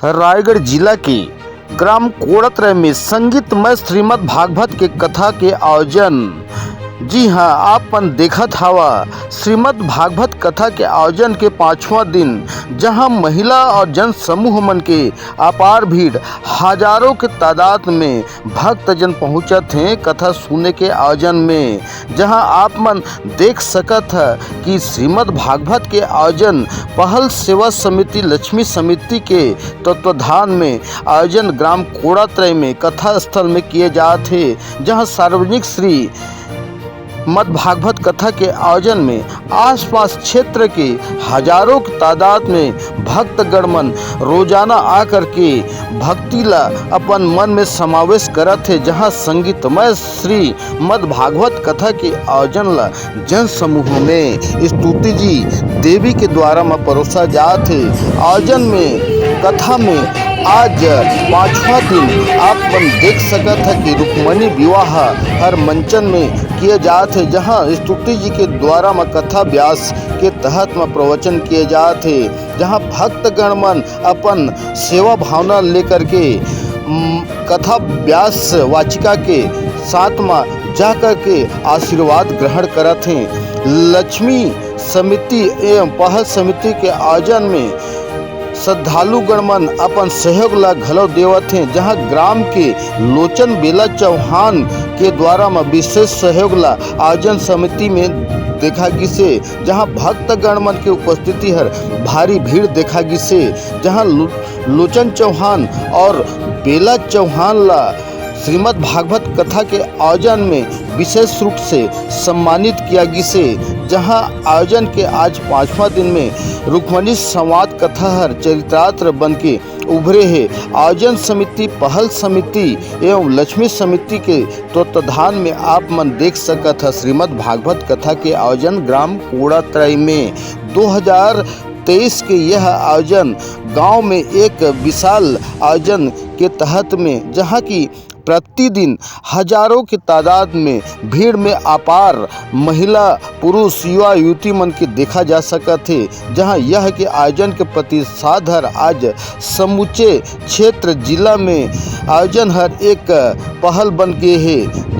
रायगढ़ जिला के ग्राम कोड़त्रय में संगीतमय श्रीमद् भागवत के कथा के आयोजन। जी हाँ, आपन देखत हवा श्रीमद् भागवत कथा के आयोजन के 5वां दिन, जहां महिला और जन समूह मन के अपार भीड़ हजारों के तादाद में भक्तजन पहुंचत हैं कथा सुनने के आयोजन में। जहां आप मन देख सकत है कि श्रीमद् भागवत के आयोजन पहल सेवा समिति लक्ष्मी समिति के तत्वाधान में आयोजन ग्राम कोड़त्रय में कथा स्थल में किए जाते हैं। जहां सार्वजनिक श्री मद भागवत कथा के आयोजन में आसपास क्षेत्र के हजारों की तादाद में भक्तगण मन रोजाना आकर के भक्ति ला अपन मन में समावेश करत है। जहां संगीतमय श्री मद भागवत कथा के आयोजन ला जन समूह में स्तुति जी देवी के द्वारा में परोसा जात है। आयोजन में कथा में आज 5वां दिन आप मन देख सकत है कि रुक्मणी विवाह हर मंचन में किए जाते हैं। जहां स्तुति जी के द्वारा में कथा व्यास के तहत में प्रवचन किए जाते हैं। जहां भक्तगण मन अपन सेवा भावना लेकर के कथा व्यास वाचिका के साथ में जाकर के आशीर्वाद ग्रहण करत हैं। लक्ष्मी समिति एवं पहल समिति के आयोजन में श्रद्धालु गणमन अपन सहयोग ला घलो देवत हैं। जहां ग्राम के लोचन बेला चौहान के द्वारा में विशेष सहयोग ला आयोजन समिति में देखा गिसे। जहां भक्त गणमन के उपस्थिति हर भारी भीड़ देखा गिसे। जहां लोचन चौहान और बेला चौहान ला श्रीमद् भागवत कथा के आयोजन में विशेष रूप से सम्मानित किया गिसे। जहां आयोजन के आज 5वां दिन में रुक्मणी संवाद कथा हर चरित्रार्थ बन के उभरे है। आयोजन समिति पहल समिति एवं लक्ष्मी समिति के तत्वाधान में आप मन देख सकत है श्रीमद् भागवत कथा के आयोजन ग्राम कोड़त्रय में 2023 के यह आयोजन गांव में एक विशाल आयोजन के तहत में, जहां की प्रतिदिन हजारों की तादाद में भीड़ में अपार महिला पुरुष युवा युवती मन के देखा जा सकत है। जहां यह के आयोजन के प्रतिसाद हर आज समूचे क्षेत्र जिला में आयोजन हर एक पहल बन गए है।